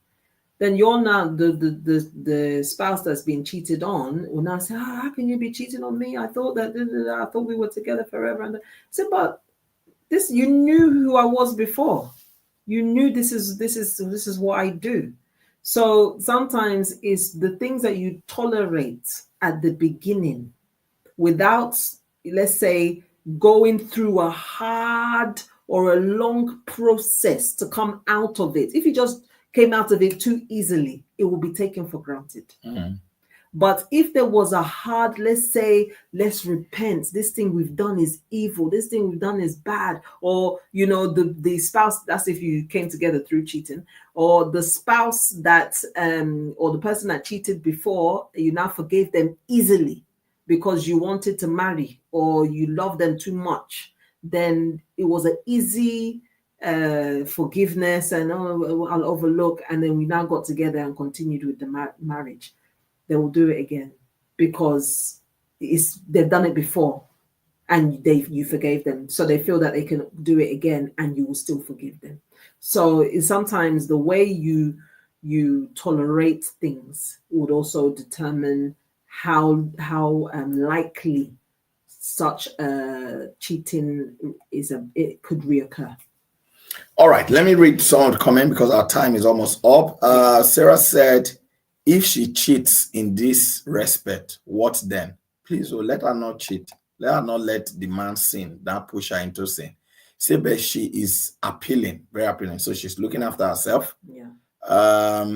Then you're now the spouse that's been cheated on will now say, how can you be cheating on me? I thought that I thought we were together forever. And I said, but this, you knew who I was before. You knew this is what I do. So sometimes it's the things that you tolerate at the beginning without, let's say, going through a hard or a long process to come out of it. If you just came out of it too easily, it will be taken for granted. But if there was a hard, let's say, let's repent, this thing we've done is evil, this thing we've done is bad, or, you know, the spouse, that's if you came together through cheating, or the spouse that, or the person that cheated before, you now forgave them easily because you wanted to marry or you love them too much, then it was an easy forgiveness and I'll overlook, and then we now got together and continued with the marriage. They will do it again because they've done it before and you forgave them, so they feel that they can do it again and you will still forgive them. So it's sometimes the way you tolerate things would also determine how likely such cheating it could reoccur. All right, let me read some of the comment because our time is almost up. Sarah said, if she cheats in this respect, what then? Please, let her not cheat. Let her not let the man sin, that push her into sin. Say, but she is appealing, very appealing. So she's looking after herself. Yeah.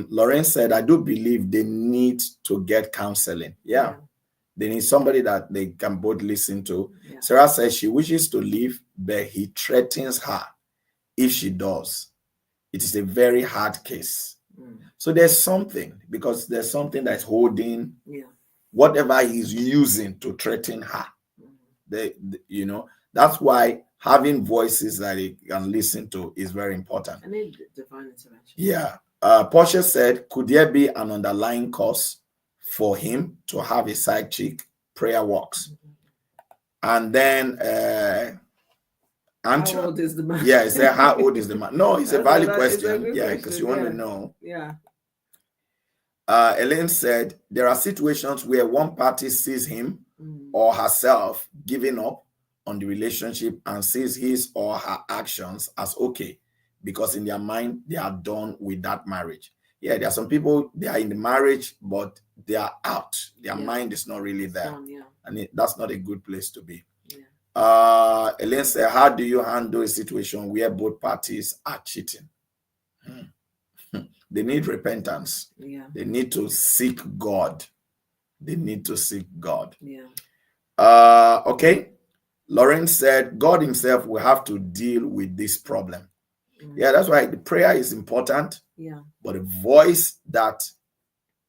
Lauren said, I do believe they need to get counseling. Yeah. They need somebody that they can both listen to. Yeah. Sarah says she wishes to leave, but he threatens her if she does. It is a very hard case. So there's something, because there's something that's holding whatever he's using to threaten her. That's why having voices that he can listen to is very important. I need divine intervention. Yeah. Portia said, could there be an underlying cause for him to have a side chick? Prayer works. And then how old is the man? Yeah, he said, how old is the man? No, it's a valid question. Yeah, because you want to know. Yeah. Elaine said, there are situations where one party sees him or herself giving up on the relationship and sees his or her actions as okay, because in their mind, they are done with that marriage. Yeah, there are some people, they are in the marriage, but they are out. Their mind is not really there. Done, and that's not a good place to be. Elaine said, how do you handle a situation where both parties are cheating? They need repentance. Yeah. They need to seek God. They need to seek God. Yeah. Okay. Lauren said, God himself will have to deal with this problem. Yeah, that's why the prayer is important. Yeah. But the voice that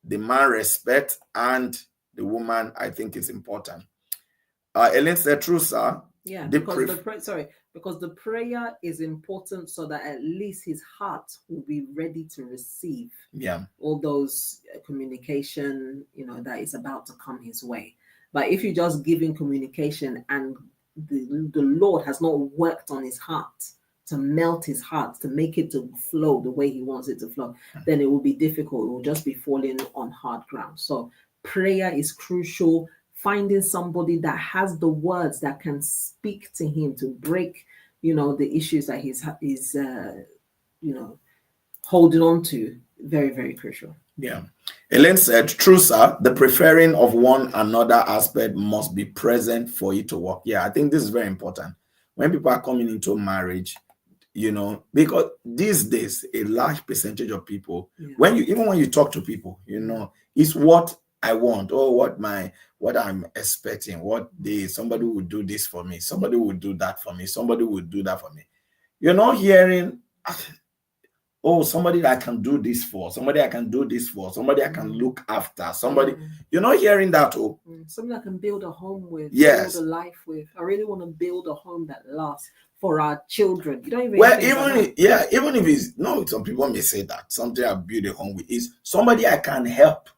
the man respects and the woman, I think, is important. Elaine said, true, sir. Yeah, because the prayer is important so that at least his heart will be ready to receive all those communication, that is about to come his way. But if you just give him communication and the Lord has not worked on his heart to melt his heart, to make it to flow the way he wants it to flow, then it will be difficult. It will just be falling on hard ground. So prayer is crucial. Finding somebody that has the words that can speak to him to break, the issues that he's holding on to, very, very crucial. Yeah. Elaine said, true, sir, the preferring of one another aspect must be present for it to work. Yeah, I think this is very important. When people are coming into marriage, because these days, a large percentage of people, when you talk to people, it's what I want, or what I'm expecting, somebody would do this for me, somebody would do that for me, somebody would do that for me. You're not hearing, somebody that I can do this for, somebody I can do this for, somebody I can look after, somebody. You're not hearing that. Somebody I can build a home with, yes, build a life with. I really want to build a home that lasts for our children. You don't even. Well, even if it's some people may say that something I build a home with is somebody I can help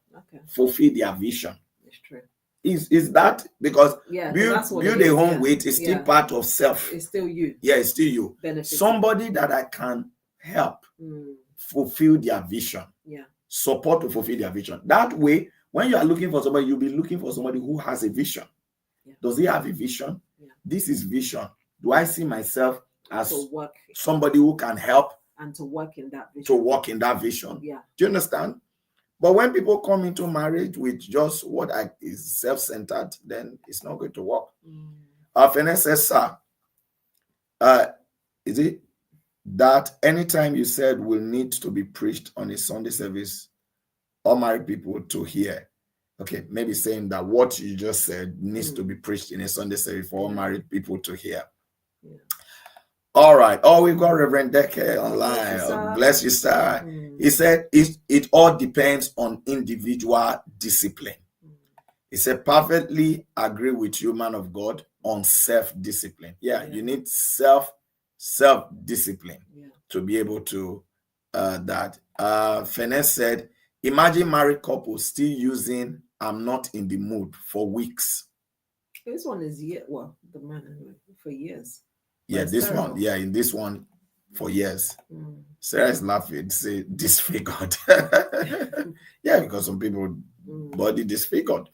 fulfill their vision. It's true. Is that because that's what build a home with is still part of self. It's still you. Yeah, it's still you. Benefiting. Somebody that I can help fulfill their vision. Yeah. Support to fulfill their vision. That way, when you are looking for somebody, you'll be looking for somebody who has a vision. Yeah. Does he have a vision? Yeah. This is vision. Do I see myself as somebody who can help and to work in that vision? To work in that vision. Yeah. Do you understand? But when people come into marriage with just what is self-centered, then it's not going to work. Finesse says, sir, is it that anytime you said will need to be preached on a Sunday service, all married people to hear? Okay, maybe saying that what you just said needs to be preached in a Sunday service for all married people to hear. Yeah. All right. Oh, we've got Reverend Deke online. Bless you, sir. He said it all depends on individual discipline. He said, perfectly agree with you, man of God, on self-discipline. Yeah, you need self-discipline to be able to that. Finesse said, imagine married couples still using I'm not in the mood for weeks. This one is the man for years. Yeah, this terrible. One. Yeah, in this one for years. Sarah is laughing. Say disfigured. Yeah, because some people body disfigured.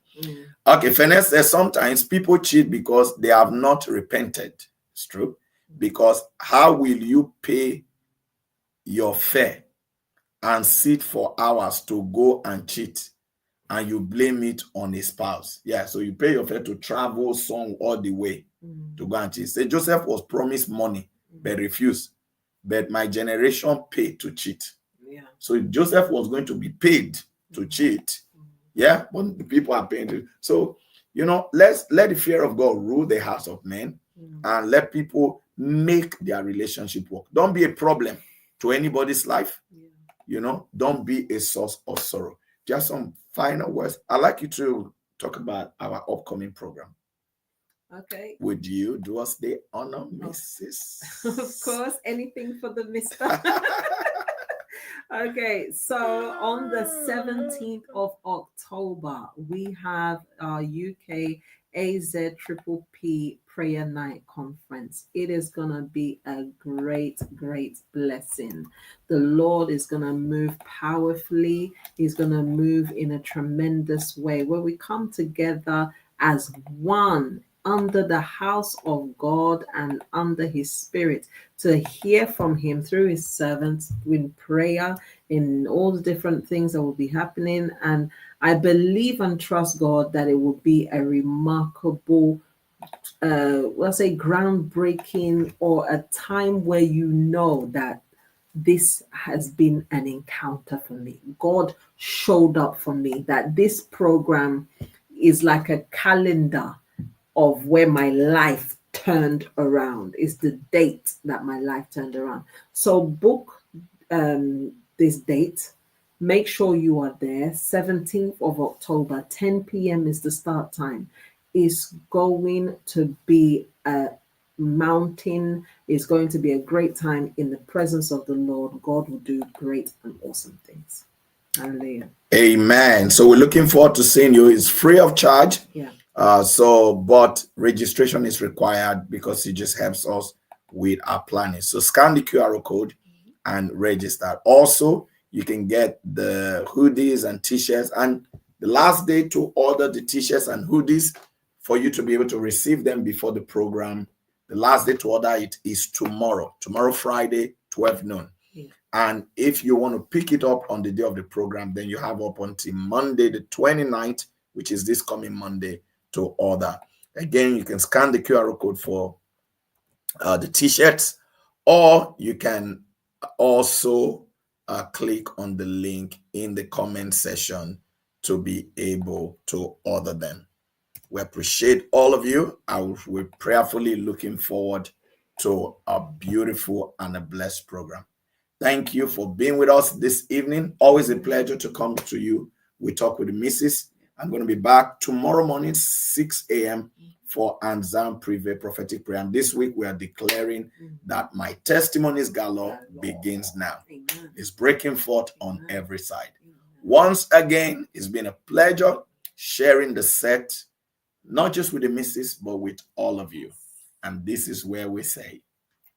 Okay, Finesse says sometimes people cheat because they have not repented. It's true. Because how will you pay your fare and sit for hours to go and cheat, and you blame it on a spouse? Yeah, so you pay your fare to travel some all the way to go and cheat. Say Joseph was promised money but refused. But my generation paid to cheat. Yeah. So Joseph was going to be paid to cheat. Yeah, but the people are paying to. So, let the fear of God rule the hearts of men and let people make their relationship work. Don't be a problem to anybody's life. Don't be a source of sorrow. Just some final words. I'd like you to talk about our upcoming program. Okay. Would you do us the honor, Mrs.? Of course, anything for the mister. Okay, so on the 17th of October, we have our UK AZPPP Prayer Night Conference. It is going to be a great, great blessing. The Lord is going to move powerfully. He's going to move in a tremendous way where we come together as one under the house of God and under his spirit to hear from him through his servants in prayer, in all the different things that will be happening. And I believe and trust God that it will be a remarkable, let's say groundbreaking, or a time where that this has been an encounter for me. God showed up for me, that this program is like a calendar of where my life turned around. Is the date that my life turned around. So book this date. Make sure you are there. 17th of October, 10 p.m. is the start time. It's going to be a mountain. It's going to be a great time in the presence of the Lord. God will do great and awesome things. Hallelujah. Amen. So we're looking forward to seeing you. It's free of charge. Yeah. But registration is required because it just helps us with our planning. So scan the QR code and register. Also, you can get the hoodies and t-shirts, and the last day to order the t-shirts and hoodies for you to be able to receive them before the program. The last day to order it is tomorrow, Friday, 12 noon. Yeah. And if you want to pick it up on the day of the program, then you have up until Monday, the 29th, which is this coming Monday, to order. Again, you can scan the QR code for the t-shirts, or you can also click on the link in the comment section to be able to order them. We appreciate all of you. We're prayerfully looking forward to a beautiful and a blessed program. Thank you for being with us this evening. Always a pleasure to come to you. We talk with the missus. I'm going to be back tomorrow morning, 6 a.m. for Anzam Privé Prophetic Prayer. And this week we are declaring that my testimonies galore begins now. Amen. It's breaking forth on every side. Once again, it's been a pleasure sharing the set not just with the missus, but with all of you. And this is where we say,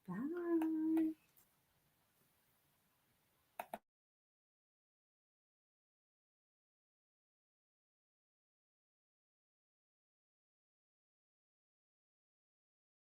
Bye.